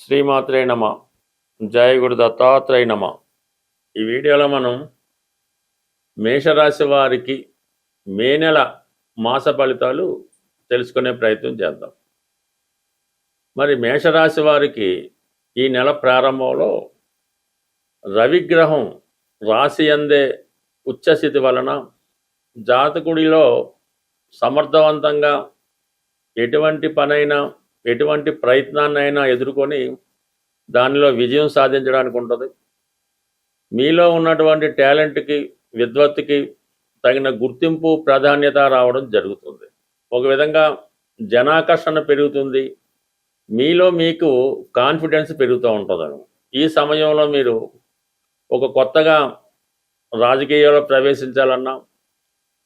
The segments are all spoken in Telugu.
శ్రీమాత్రే నమ. జయ గురు దత్తాత్రేయ నమ. ఈ వీడియోలో మనం మేషరాశి వారికి మే నెల మాస ఫలితాలు తెలుసుకునే ప్రయత్నం చేద్దాం. మరి మేషరాశి వారికి ఈ నెల ప్రారంభంలో రవిగ్రహం రాశి అందే ఉచ్చస్థితి వలన జాతకుడిలో సమర్థవంతంగా ఎటువంటి పనైనా ఎటువంటి ప్రయత్నాన్నైనా ఎదుర్కొని దానిలో విజయం సాధించడానికి ఉంటుంది. మీలో ఉన్నటువంటి టాలెంట్కి విద్వత్తుకి తగిన గుర్తింపు ప్రాధాన్యత రావడం జరుగుతుంది. ఒక విధంగా జనాకర్షణ పెరుగుతుంది, మీలో మీకు కాన్ఫిడెన్స్ పెరుగుతూ ఉంటుంది. ఈ సమయంలో మీరు ఒక కొత్తగా రాజకీయాల్లో ప్రవేశించాలన్నా,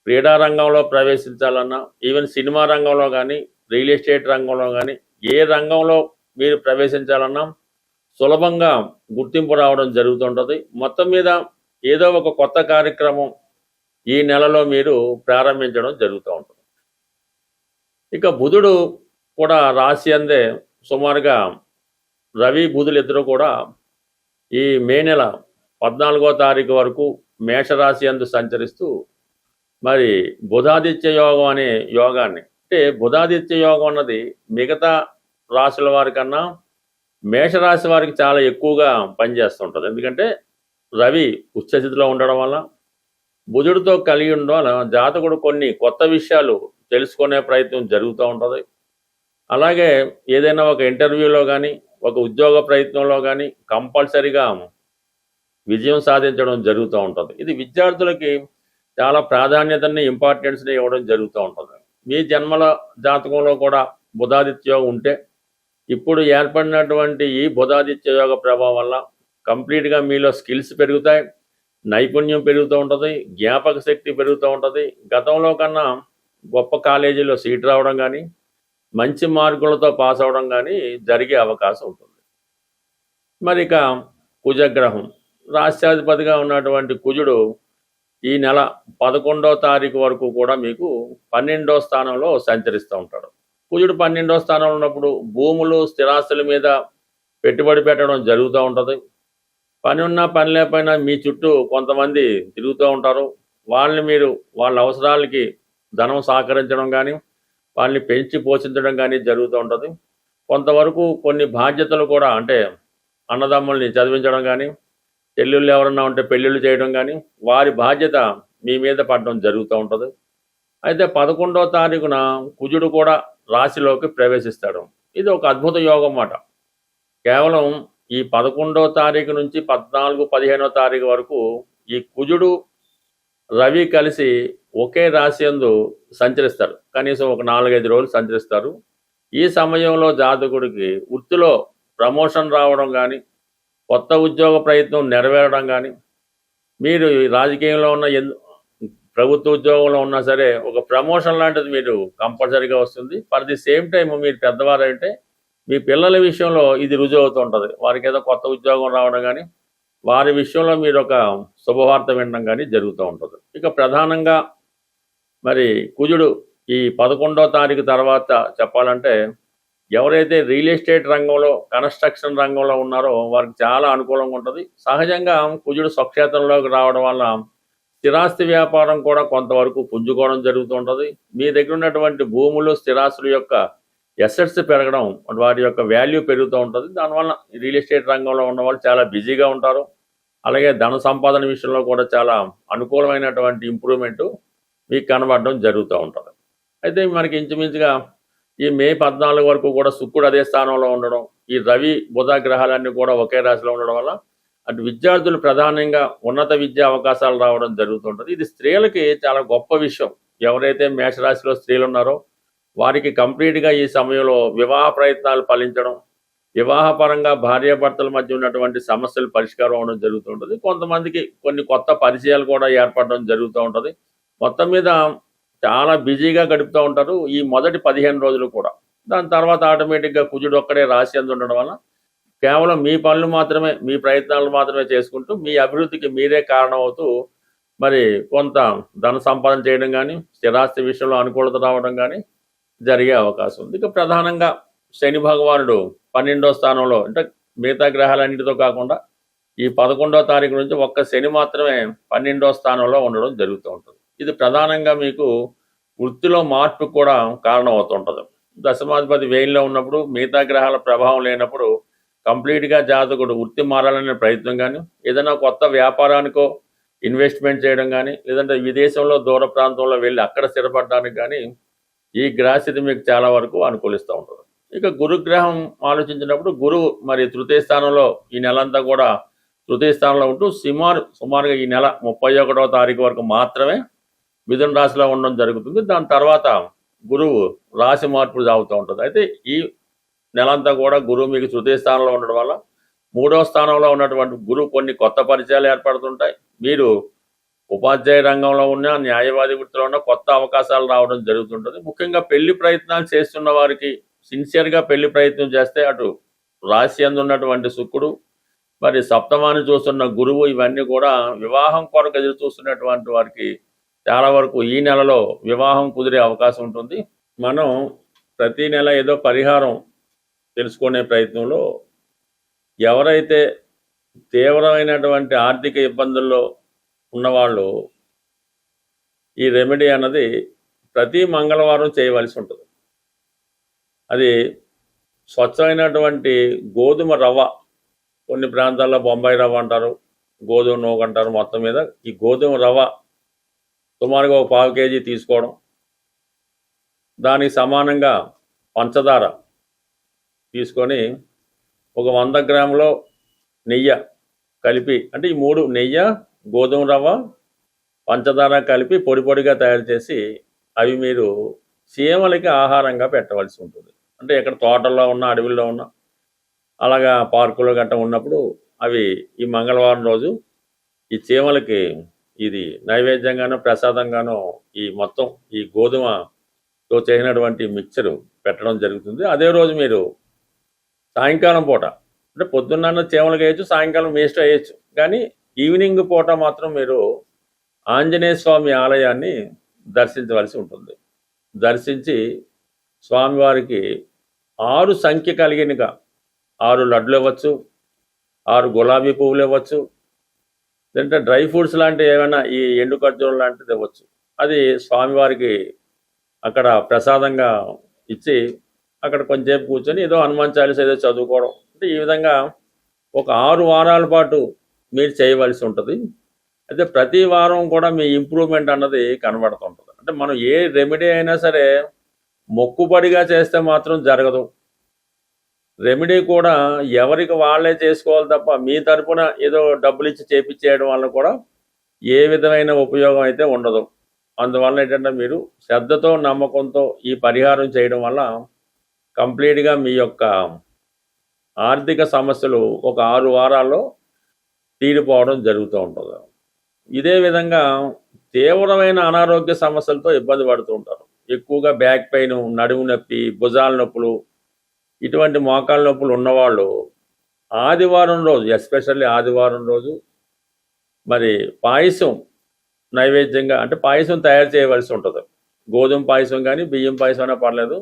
క్రీడా రంగంలో ప్రవేశించాలన్నా, ఈవెన్ సినిమా రంగంలో కానీ రియల్ ఎస్టేట్ రంగంలో కానీ ఏ రంగంలో మీరు ప్రవేశించాలన్నా సులభంగా గుర్తింపు రావడం జరుగుతుంటుంది. మొత్తం మీద ఏదో ఒక కొత్త కార్యక్రమం ఈ నెలలో మీరు ప్రారంభించడం జరుగుతూ ఉంటుంది. ఇక బుధుడు కూడా రాశి అందే సుమారుగా రవి బుధులు ఇద్దరు కూడా ఈ మే నెల 14వ తారీఖు వరకు మేషరాశి అందు సంచరిస్తూ మరి బుధాదిత్య యోగం అనే యోగాన్ని, అంటే బుధాదిత్య యోగం అన్నది మిగతా రాశుల వారికన్నా మేషరాశి వారికి చాలా ఎక్కువగా పనిచేస్తుంటుంది. ఎందుకంటే రవి ఉచ్చస్థితిలో ఉండడం వల్ల, బుధుడితో కలిగి ఉండడం వల్ల జాతకుడు కొన్ని కొత్త విషయాలు తెలుసుకునే ప్రయత్నం జరుగుతూ ఉంటుంది. అలాగే ఏదైనా ఒక ఇంటర్వ్యూలో కానీ ఒక ఉద్యోగ ప్రయత్నంలో కానీ కంపల్సరీగా విజయం సాధించడం జరుగుతూ ఉంటుంది. ఇది విద్యార్థులకి చాలా ప్రాధాన్యతని ఇంపార్టెన్స్ని ఇవ్వడం జరుగుతూ ఉంటుంది. మీ జన్మల జాతకంలో కూడా బుధాదిత్య యోగం ఉంటే ఇప్పుడు ఏర్పడినటువంటి ఈ బుధాదిత్య యోగ ప్రభావం వల్ల కంప్లీట్గా మీలో స్కిల్స్ పెరుగుతాయి, నైపుణ్యం పెరుగుతూ ఉంటుంది, జ్ఞాపక శక్తి పెరుగుతూ ఉంటుంది. గతంలో కన్నా గొప్ప కాలేజీలో సీట్ రావడం కానీ మంచి మార్కులతో పాస్ అవడం కానీ జరిగే అవకాశం ఉంటుంది. మరి ఇక కుజగ్రహం రాష్ట్రాధిపతిగా ఉన్నటువంటి కుజుడు ఈ నెల 11వ తారీఖు వరకు కూడా మీకు 12వ స్థానంలో సంచరిస్తూ ఉంటాడు. కుజుడు 12వ స్థానంలో ఉన్నప్పుడు భూములు స్థిరాస్తుల మీద పెట్టుబడి పెట్టడం జరుగుతూ ఉంటుంది. పని ఉన్నా పని లేకపోయినా మీ చుట్టూ కొంతమంది తిరుగుతూ ఉంటారు. వాళ్ళని మీరు వాళ్ళ అవసరాలకి ధనం సహకరించడం కానీ వాళ్ళని పెంచి పోషించడం కానీ జరుగుతూ ఉంటుంది. కొంతవరకు కొన్ని బాధ్యతలు కూడా, అంటే అన్నదమ్ముల్ని చదివించడం కానీ, చెల్లెళ్ళు ఎవరన్నా ఉంటే పెళ్ళిళ్ళు చేయడం కానీ వారి బాధ్యత మీ మీద పడడం జరుగుతూ ఉంటుంది. అయితే 11వ తారీఖున కుజుడు కూడా రాశిలోకి ప్రవేశిస్తాడు. ఇది ఒక అద్భుత యోగం అన్నమాట. కేవలం ఈ 11వ తారీఖు నుంచి 14, 15వ తారీఖు వరకు ఈ కుజుడు రవి కలిసి ఒకే రాశి యందు సంచరిస్తారు. కనీసం ఒక 4-5 రోజులు సంచరిస్తారు. ఈ సమయంలో జాతకుడికి వృత్తిలో ప్రమోషన్ రావడం కానీ, కొత్త ఉద్యోగ ప్రయత్నం నెరవేరడం కానీ, మీరు రాజకీయంలో ఉన్న ప్రభుత్వ ఉద్యోగంలో ఉన్నా సరే ఒక ప్రమోషన్ లాంటిది మీరు కంపల్సరీగా వస్తుంది. ఫర్ ది సేమ్ టైం మీరు పెద్దవారంటే మీ పిల్లల విషయంలో ఇది రుజువు అవుతూ ఉంటుంది. వారికి ఏదో కొత్త ఉద్యోగం రావడం కానీ వారి విషయంలో మీరు ఒక శుభవార్త వినడం కానీ జరుగుతూ ఉంటుంది. ఇక ప్రధానంగా మరి కుజుడు ఈ 11వ తారీఖు తర్వాత చెప్పాలంటే ఎవరైతే రియల్ ఎస్టేట్ రంగంలో కన్స్ట్రక్షన్ రంగంలో ఉన్నారో వారికి చాలా అనుకూలంగా ఉంటుంది. సహజంగా కుజుడు స్వక్షేత్రంలోకి రావడం వల్ల స్థిరాస్తి వ్యాపారం కూడా కొంతవరకు పుంజుకోవడం జరుగుతూ ఉంటుంది. మీ దగ్గర ఉన్నటువంటి భూములు స్థిరాస్తుల యొక్క ఎసెట్స్ పెరగడం, వాటి యొక్క వాల్యూ పెరుగుతూ ఉంటుంది. దానివల్ల రియల్ ఎస్టేట్ రంగంలో ఉన్న వాళ్ళు చాలా బిజీగా ఉంటారు. అలాగే ధన సంపాదన విషయంలో కూడా చాలా అనుకూలమైనటువంటి ఇంప్రూవ్మెంటు మీకు కనబడడం జరుగుతూ ఉంటుంది. అయితే మనకి ఇంచుమించుగా ఈ మే 14 వరకు కూడా శుక్రుడు అదే స్థానంలో ఉండడం, ఈ రవి బుధ గ్రహాలన్నీ కూడా ఒకే రాశిలో ఉండడం వల్ల అటు విద్యార్థులు ప్రధానంగా ఉన్నత విద్యా అవకాశాలు రావడం జరుగుతుంటుంది. ఇది స్త్రీలకి చాలా గొప్ప విషయం. ఎవరైతే మేషరాశిలో స్త్రీలు ఉన్నారో వారికి కంప్లీట్గా ఈ సమయంలో వివాహ ప్రయత్నాలు ఫలించడం, వివాహపరంగా భార్యాభర్తల మధ్య ఉన్నటువంటి సమస్యలు పరిష్కారం అవడం జరుగుతుంటుంది. కొంతమందికి కొన్ని కొత్త పరిచయాలు కూడా ఏర్పడడం జరుగుతూ ఉంటుంది. మొత్తం మీద చాలా బిజీగా గడుపుతూ ఉంటారు ఈ మొదటి 15 రోజులు కూడా. దాని తర్వాత ఆటోమేటిక్గా కుజుడు ఒక్కడే రాశి అందు ఉండడం వల్ల కేవలం మీ పనులు మాత్రమే, మీ ప్రయత్నాలు మాత్రమే చేసుకుంటూ మీ అభివృద్ధికి మీరే కారణం అవుతూ మరి కొంత ధన సంపాదన చేయడం కానీ, స్థిరాస్తి విషయంలో అనుకూలత రావడం కానీ జరిగే అవకాశం ఉంది. ఇక ప్రధానంగా శని భగవానుడు 12వ స్థానంలో, అంటే మిగతా గ్రహాలన్నిటితో కాకుండా ఈ 11వ తారీఖు నుంచి ఒక్క శని మాత్రమే 12వ స్థానంలో ఉండడం జరుగుతూ ఉంటుంది. ఇది ప్రధానంగా మీకు వృత్తిలో మార్పు కూడా కారణం అవుతుంటుంది. దశమాధిపతి వేయిలో ఉన్నప్పుడు మిగతా గ్రహాల ప్రభావం లేనప్పుడు కంప్లీట్గా జాతకుడు వృత్తి మారాలనే ప్రయత్నం కానీ, ఏదైనా కొత్త వ్యాపారానికో ఇన్వెస్ట్మెంట్ చేయడం కానీ, లేదంటే విదేశంలో దూర ప్రాంతంలో వెళ్ళి అక్కడ స్థిరపడడానికి కానీ ఈ గ్రహస్థితి మీకు చాలా వరకు అనుకూలిస్తూ ఉంటుంది. ఇక గురుగ్రహం ఆలోచించినప్పుడు గురువు మరి తృతీయ స్థానంలో ఈ నెలంతా కూడా తృతీయ స్థానంలో ఉంటూ సుమారుగా ఈ నెల 31వ తారీఖు వరకు మాత్రమే మిథున రాశిలో ఉండడం జరుగుతుంది. దాని తర్వాత గురువు రాశి మార్పులు సాగుతూ ఉంటుంది. అయితే ఈ నెలంతా కూడా గురువు మీకు తృతీయ స్థానంలో ఉండడం వల్ల 3వ స్థానంలో ఉన్నటువంటి గురువు కొన్ని కొత్త పరిచయాలు ఏర్పడుతుంటాయి. మీరు ఉపాధ్యాయ రంగంలో ఉన్న, న్యాయవాది వృత్తిలో ఉన్న కొత్త అవకాశాలు రావడం జరుగుతుంటుంది. ముఖ్యంగా పెళ్లి ప్రయత్నాలు చేస్తున్న వారికి సిన్సియర్గా పెళ్లి ప్రయత్నం చేస్తే అటు రాశి యందు ఉన్నటువంటి శుక్రుడు, మరి సప్తమాన్ని చూస్తున్న గురువు, ఇవన్నీ కూడా వివాహం కొరకు ఎదురు చూస్తున్నటువంటి వారికి చాలా వరకు ఈ నెలలో వివాహం కుదిరే అవకాశం ఉంటుంది. మనం ప్రతి నెల ఏదో పరిహారం తెలుసుకునే ప్రయత్నంలో ఎవరైతే తీవ్రమైనటువంటి ఆర్థిక ఇబ్బందుల్లో ఉన్నవాళ్ళు ఈ రెమెడీ అన్నది ప్రతి మంగళవారం చేయవలసి ఉంటుంది. అది స్వచ్ఛమైనటువంటి గోధుమ రవ్వ, కొన్ని ప్రాంతాల్లో బొంబాయి రవ్వ అంటారు, గోధుమ నూక అంటారు, మొత్తం మీద ఈ గోధుమ రవ్వ సుమారుగా ఒక 1/4 కేజీ తీసుకోవడం, దానికి సమానంగా పంచదార తీసుకొని ఒక 100 గ్రాములో నెయ్యి కలిపి, అంటే ఈ 3 నెయ్యి, గోధుమ రవ్వ, పంచదార కలిపి పొడి పొడిగా తయారు చేసి అవి మీరు చీమలకి ఆహారంగా పెట్టవలసి ఉంటుంది. అంటే ఎక్కడ తోటల్లో ఉన్న, అడవిలో ఉన్న, అలాగా పార్కులో గట్ట ఉన్నప్పుడు అవి ఈ మంగళవారం రోజు ఈ చీమలకి ఇది నైవేద్యంగానో ప్రసాదంగానో ఈ మొత్తం ఈ గోధుమతో చేసినటువంటి మిక్చరు పెట్టడం జరుగుతుంది. అదే రోజు మీరు సాయంకాలం పూట, అంటే పొద్దున్న చీమలకి వేయచ్చు, సాయంకాలం వేస్ట్ వేయచ్చు, కానీ ఈవినింగ్ పూట మాత్రం మీరు ఆంజనేయ స్వామి ఆలయాన్ని దర్శించవలసి ఉంటుంది. దర్శించి స్వామివారికి 6 సంఖ్య కలిగినగా 6 లడ్లు ఇవ్వచ్చు, 6 గులాబీ పువ్వులు ఇవ్వచ్చు, లేదంటే డ్రై ఫ్రూట్స్ లాంటివి ఏమైనా ఈ ఎండు ఖర్జూరం లాంటిది ఇవ్వచ్చు. అది స్వామివారికి అక్కడ ప్రసాదంగా ఇచ్చి అక్కడ కొంచెంసేపు కూర్చొని ఏదో హనుమాన్ చాలీసా ఏదో చదువుకోవడం. అంటే ఈ విధంగా ఒక 6 వారాల పాటు మీరు చేయవలసి ఉంటుంది. అయితే ప్రతి వారం కూడా మీ ఇంప్రూవ్మెంట్ అన్నది కనబడుతుంటుంది. అంటే మనం ఏ రెమెడీ అయినా సరే మొక్కుబడిగా చేస్తే మాత్రం జరగదు. రెమెడీ కూడా ఎవరికి వాళ్ళే చేసుకోవాలి తప్ప మీ తరపున ఏదో డబ్బులు ఇచ్చి చేపించేయడం వల్ల కూడా ఏ విధమైన ఉపయోగం అయితే ఉండదు. అందువల్ల ఏంటంటే మీరు శ్రద్ధతో, నమ్మకంతో ఈ పరిహారం చేయడం వల్ల కంప్లీట్గా మీ యొక్క ఆర్థిక సమస్యలు ఒక 6 వారాల్లో తీరిపోవడం జరుగుతూ ఉంటుంది. ఇదే విధంగా తీవ్రమైన అనారోగ్య సమస్యలతో ఇబ్బంది పడుతూ ఉంటారు. ఎక్కువగా బ్యాక్ పెయిన్, నడుము నొప్పి, భుజాల నొప్పులు, ఇటువంటి మోకాళ్ళ నొప్పులు ఉన్నవాళ్ళు ఆదివారం రోజు, ఎస్పెషల్లీ ఆదివారం రోజు మరి పాయసం నైవేద్యంగా, అంటే పాయసం తయారు చేయవలసి ఉంటుంది. గోధుమ పాయసం కానీ బియ్యం పాయసం అయినా పర్లేదు.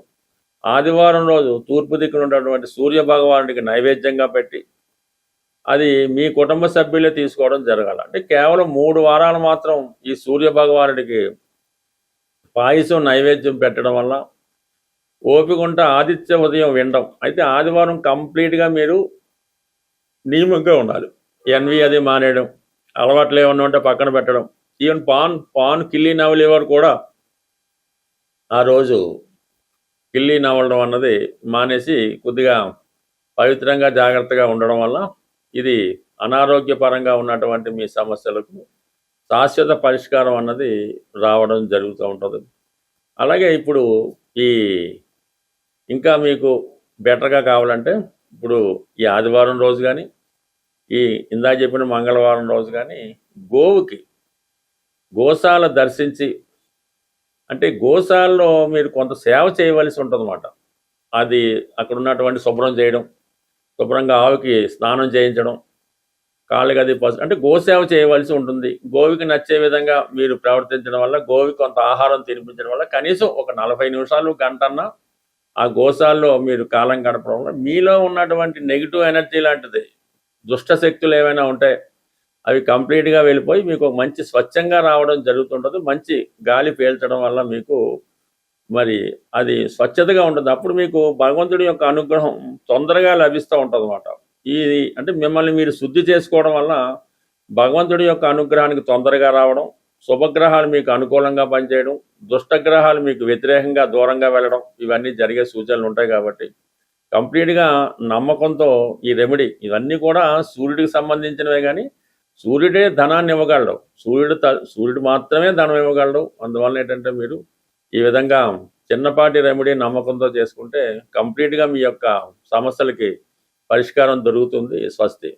ఆదివారం రోజు తూర్పు దిక్కున ఉన్నటువంటి సూర్య భగవానుడికి నైవేద్యంగా పెట్టి అది మీ కుటుంబ సభ్యులే తీసుకోవడం జరగాలి. అంటే కేవలం 3 వారాలు మాత్రం ఈ సూర్య భగవానుడికి పాయసం నైవేద్యం పెట్టడం వల్ల ఓపిక ఉంటే ఆదిత్య ఉదయం వినడం. అయితే ఆదివారం కంప్లీట్గా మీరు నియమంగా ఉండాలి. ఎన్వి అది మానేయడం, అలవాట్లు ఏమన్నా ఉంటే పక్కన పెట్టడం. ఈవెన్ పాన్ కిల్లి నవలేవారు కూడా ఆ రోజు కిల్లి నవలడం అన్నది మానేసి కొద్దిగా పవిత్రంగా జాగ్రత్తగా ఉండడం వల్ల ఇది అనారోగ్యపరంగా ఉన్నటువంటి మీ సమస్యలకు శాశ్వత పరిష్కారం అన్నది రావడం జరుగుతూ ఉంటుంది. అలాగే ఇప్పుడు ఈ ఇంకా మీకు బెటర్గా కావాలంటే ఇప్పుడు ఈ ఆదివారం రోజు కానీ, ఈ ఇందాక చెప్పిన మంగళవారం రోజు కానీ గోవుకి గోశాల దర్శించి, అంటే గోశాలలో మీరు కొంత సేవ చేయవలసి ఉంటుందన్నమాట. అది అక్కడ ఉన్నటువంటి శుభ్రం చేయడం, శుభ్రంగా ఆవుకి స్నానం చేయించడం, కాళ్ళకి అది అంటే గోసేవ చేయవలసి ఉంటుంది. గోవికి నచ్చే విధంగా మీరు ప్రవర్తించడం వల్ల, గోవికి కొంత ఆహారం తినిపించడం వల్ల కనీసం ఒక 40 నిమిషాలు, గంటన్నా ఆ గోశాలలో మీరు కాలం గడపడం వల్ల మీలో ఉన్నటువంటి నెగిటివ్ ఎనర్జీ లాంటిది దుష్ట శక్తులు ఏమైనా ఉంటే అవి కంప్లీట్గా వెళ్ళిపోయి మీకు ఒక మంచి స్వచ్ఛంగా రావడం జరుగుతుంటుంది. మంచి గాలి పీల్చడం వల్ల మీకు మరి అది స్వచ్ఛతగా ఉంటుంది. అప్పుడు మీకు భగవంతుడి యొక్క అనుగ్రహం తొందరగా లభిస్తూ ఉంటుంది అన్నమాట. ఇది అంటే మిమ్మల్ని మీరు శుద్ధి చేసుకోవడం వల్ల భగవంతుడి యొక్క అనుగ్రహానికి తొందరగా రావడం, శుభగ్రహాలు మీకు అనుకూలంగా పనిచేయడం, దుష్టగ్రహాలు మీకు వ్యతిరేకంగా దూరంగా వెళ్ళడం, ఇవన్నీ జరిగే సూచనలు ఉంటాయి. కాబట్టి కంప్లీట్గా నమ్మకంతో ఈ రెమెడీ ఇవన్నీ కూడా సూర్యుడికి సంబంధించినవే, కానీ సూర్యుడే ధనాన్ని ఇవ్వగలడు. సూర్యుడు మాత్రమే ధనం ఇవ్వగలడు. అందువల్ల ఏంటంటే మీరు ఈ విధంగా చిన్నపాటి రెమెడీ నమ్మకంతో చేసుకుంటే కంప్లీట్గా మీ యొక్క సమస్యలకి పరిష్కారం దొరుకుతుంది. స్వస్తి.